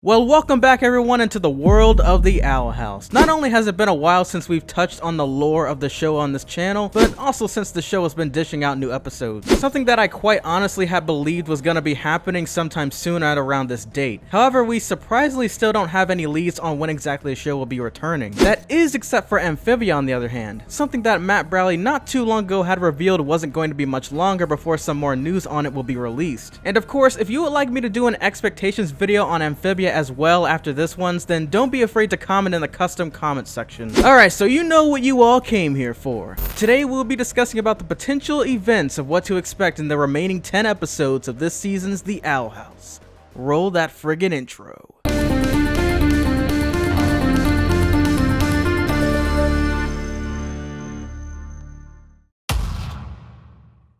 Well, welcome back everyone into the world of the Owl House. Not only has it been a while since we've touched on the lore of the show on this channel, but also since the show has been dishing out new episodes. Something that I quite honestly had believed was gonna be happening sometime soon at around this date. However, we surprisingly still don't have any leads on when exactly the show will be returning. That is except for Amphibia on the other hand. Something that Matt Bradley not too long ago had revealed wasn't going to be much longer before some more news on it will be released. And of course, if you would like me to do an expectations video on Amphibia as well after this one's, then don't be afraid to comment in the custom comments section. Alright, so you know what you all came here for. Today we'll be discussing about the potential events of what to expect in the remaining 10 episodes of this season's The Owl House. Roll that friggin' intro.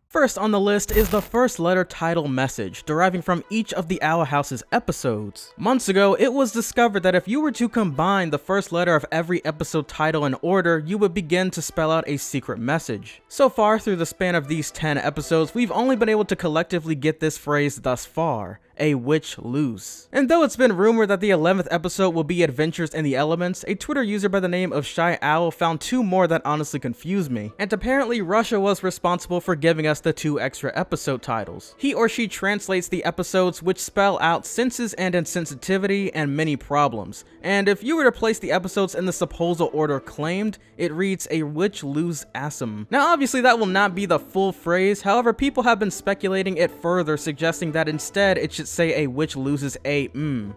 First on the list is the first letter title message, deriving from each of the Owl House's episodes. Months ago, it was discovered that if you were to combine the first letter of every episode title in order, you would begin to spell out a secret message. So far, through the span of these 10 episodes, we've only been able to collectively get this phrase thus far: a witch loose. And though it's been rumored that the 11th episode will be Adventures in the Elements, a Twitter user by the name of Shy Owl found two more that honestly confused me. And apparently Russia was responsible for giving us the 2 extra episode titles. He or she translates the episodes which spell out senses and insensitivity and many problems. And if you were to place the episodes in the supposal order claimed, it reads a witch lose assum. Now obviously that will not be the full phrase, however people have been speculating it further, suggesting that instead it should say a witch loses a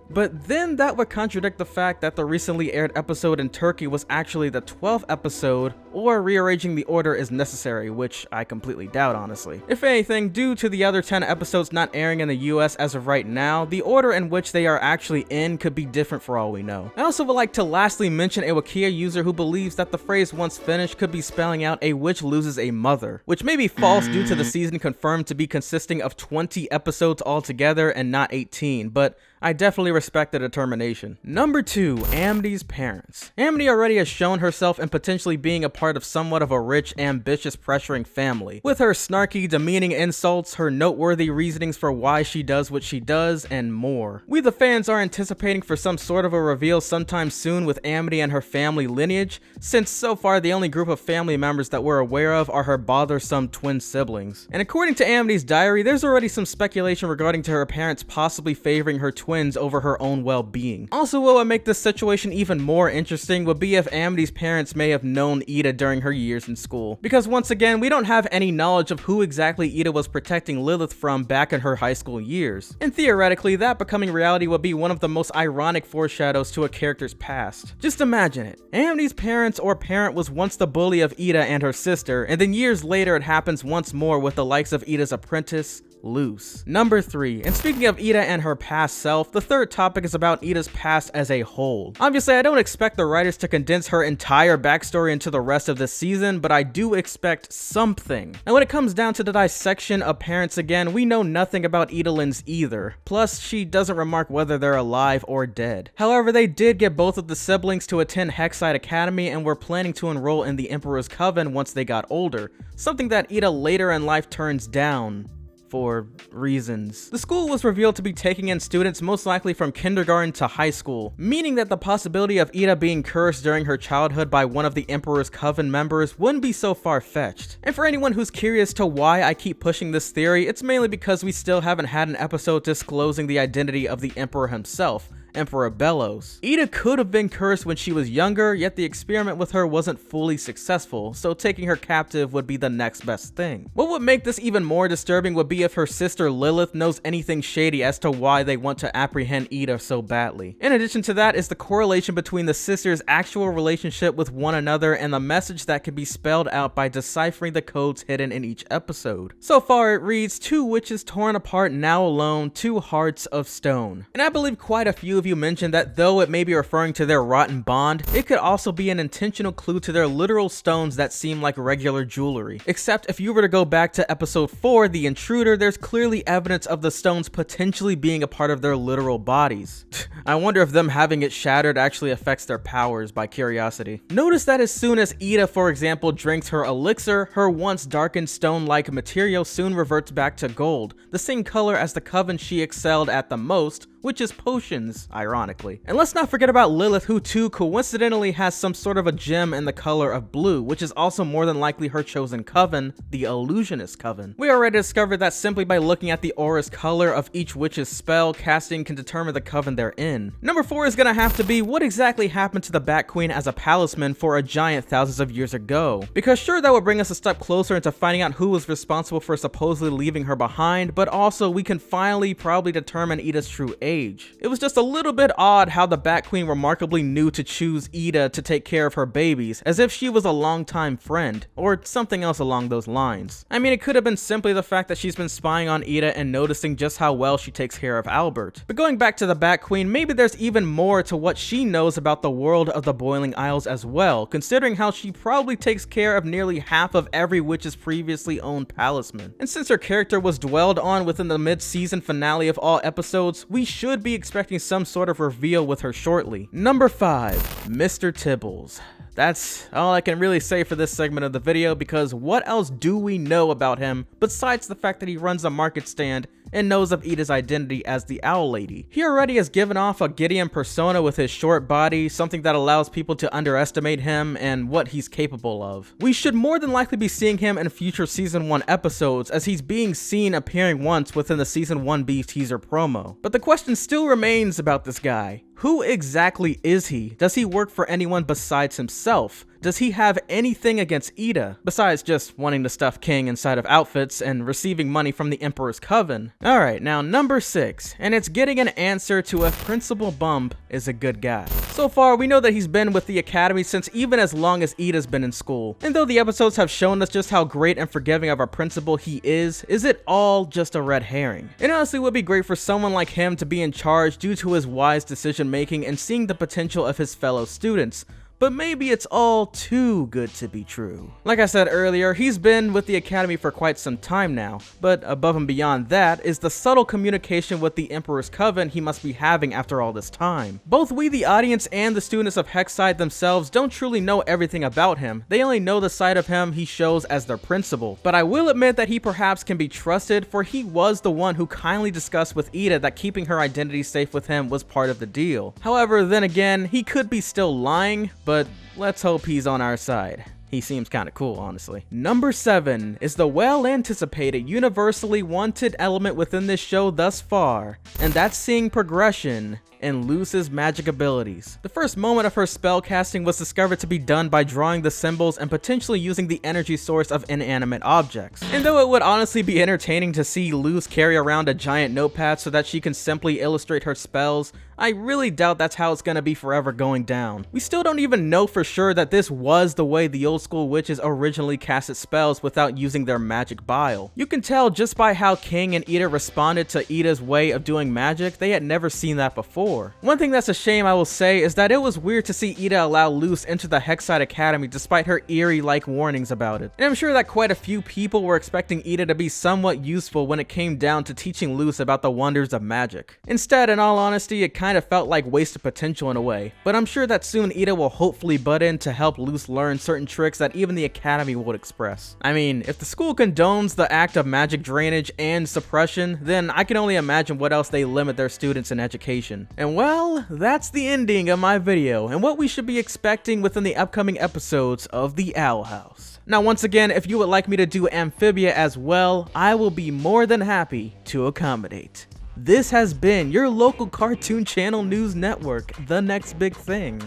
But then that would contradict the fact that the recently aired episode in Turkey was actually the 12th episode, or rearranging the order is necessary, which I completely doubt honestly. If anything, due to the other 10 episodes not airing in the US as of right now, the order in which they are actually in could be different for all we know. I also would like to lastly mention a Wikia user who believes that the phrase once finished could be spelling out a witch loses a mother, which may be false due to the season confirmed to be consisting of 20 episodes altogether and not 18, but I definitely respect the determination. Number 2, Amity's parents. Amity already has shown herself in potentially being a part of somewhat of a rich, ambitious, pressuring family. With her snarky, demeaning insults, her noteworthy reasonings for why she does what she does, and more. We the fans are anticipating for some sort of a reveal sometime soon with Amity and her family lineage, since so far the only group of family members that we're aware of are her bothersome twin siblings. And according to Amity's diary, there's already some speculation regarding to her parents possibly favoring her twins over her own well-being. Also, what would make this situation even more interesting would be if Amity's parents may have known Ida during her years in school. Because once again, we don't have any knowledge of who exactly Ida was protecting Lilith from back in her high school years. And theoretically, that becoming reality would be one of the most ironic foreshadows to a character's past. Just imagine it. Amity's parents or parent was once the bully of Ida and her sister, and then years later it happens once more with the likes of Ida's apprentice, Luce. Number 3, and speaking of Ida and her past self, the third topic is about Ida's past as a whole. Obviously, I don't expect the writers to condense her entire backstory into the rest of this season, but I do expect something. And when it comes down to the dissection of parents again, we know nothing about Idalin's either. Plus, she doesn't remark whether they're alive or dead. However, they did get both of the siblings to attend Hexside Academy and were planning to enroll in the Emperor's Coven once they got older, something that Ida later in life turns down. For reasons. The school was revealed to be taking in students most likely from kindergarten to high school, meaning that the possibility of Ida being cursed during her childhood by one of the Emperor's Coven members wouldn't be so far-fetched. And for anyone who's curious to why I keep pushing this theory, it's mainly because we still haven't had an episode disclosing the identity of the Emperor himself, Emperor Bellows. Ida could have been cursed when she was younger, yet the experiment with her wasn't fully successful, so taking her captive would be the next best thing. What would make this even more disturbing would be if her sister Lilith knows anything shady as to why they want to apprehend Ida so badly. In addition to that is the correlation between the sisters' actual relationship with one another and the message that can be spelled out by deciphering the codes hidden in each episode. So far it reads, 2 witches torn apart now alone, 2 hearts of stone. And I believe quite a few of you mentioned that though it may be referring to their rotten bond, it could also be an intentional clue to their literal stones that seem like regular jewelry. Except if you were to go back to episode 4, The Intruder, there's clearly evidence of the stones potentially being a part of their literal bodies. I wonder if them having it shattered actually affects their powers by curiosity. Notice that as soon as Ida, for example, drinks her elixir, her once darkened stone-like material soon reverts back to gold, the same color as the coven she excelled at the most, which is potions, ironically. And let's not forget about Lilith, who too coincidentally has some sort of a gem in the color of blue, which is also more than likely her chosen coven, the Illusionist Coven. We already discovered that simply by looking at the aura's color of each witch's spell casting can determine the coven they're in. Number 4 is gonna have to be what exactly happened to the Bat Queen as a palisman for a giant thousands of years ago. Because sure, that would bring us a step closer into finding out who was responsible for supposedly leaving her behind, but also we can finally probably determine Ida's true age. It was just a little bit odd how the Bat Queen remarkably knew to choose Ida to take care of her babies, as if she was a longtime friend, or something else along those lines. I mean, it could have been simply the fact that she's been spying on Ida and noticing just how well she takes care of Albert. But going back to the Bat Queen, maybe there's even more to what she knows about the world of the Boiling Isles as well, considering how she probably takes care of nearly half of every witch's previously owned palisman. And since her character was dwelled on within the mid-season finale of all episodes, we should be expecting some sort of reveal with her shortly. Number 5, Mr. Tibbals. That's all I can really say for this segment of the video, because what else do we know about him besides the fact that he runs a market stand and knows of Ida's identity as the Owl Lady. He already has given off a Gideon persona with his short body, something that allows people to underestimate him and what he's capable of. We should more than likely be seeing him in future season 1 episodes, as he's being seen appearing once within the season 1B teaser promo. But the question still remains about this guy. Who exactly is he? Does he work for anyone besides himself? Does he have anything against Ida, besides just wanting to stuff King inside of outfits and receiving money from the Emperor's Coven? Alright, now number 6, and it's getting an answer to if Principal Bump is a good guy. So far, we know that he's been with the Academy since even as long as Ida's been in school. And though the episodes have shown us just how great and forgiving of a principal he is it all just a red herring? It honestly would be great for someone like him to be in charge due to his wise decision making and seeing the potential of his fellow students. But maybe it's all too good to be true. Like I said earlier, he's been with the Academy for quite some time now, but above and beyond that is the subtle communication with the Emperor's Coven he must be having after all this time. Both we the audience and the students of Hexside themselves don't truly know everything about him. They only know the side of him he shows as their principal. But I will admit that he perhaps can be trusted, for he was the one who kindly discussed with Ida that keeping her identity safe with him was part of the deal. However, then again, he could be still lying, but let's hope he's on our side. He seems kinda cool, honestly. Number 7 is the well-anticipated, universally wanted element within this show thus far, and that's seeing progression in Luz's magic abilities. The first moment of her spell casting was discovered to be done by drawing the symbols and potentially using the energy source of inanimate objects. And though it would honestly be entertaining to see Luz carry around a giant notepad so that she can simply illustrate her spells, I really doubt that's how it's gonna be forever going down. We still don't even know for sure that this was the way the old school witches originally casted spells without using their magic bile. You can tell just by how King and Ida responded to Ida's way of doing magic, they had never seen that before. One thing that's a shame, I will say, is that it was weird to see Ida allow Luz into the Hexside Academy despite her eerie-like warnings about it. And I'm sure that quite a few people were expecting Ida to be somewhat useful when it came down to teaching Luz about the wonders of magic. Instead, in all honesty, it kind of felt like wasted potential in a way. But I'm sure that soon Ida will hopefully butt in to help Luz learn certain tricks that even the Academy would express. I mean, if the school condones the act of magic drainage and suppression, then I can only imagine what else they limit their students in education. And well, that's the ending of my video and what we should be expecting within the upcoming episodes of The Owl House. Now, once again, if you would like me to do Amphibia as well, I will be more than happy to accommodate. This has been your local cartoon channel news network, The Next Big Thing.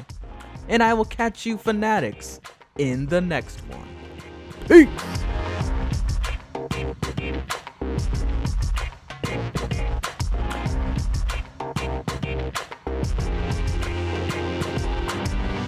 And I will catch you fanatics in the next one. Peace!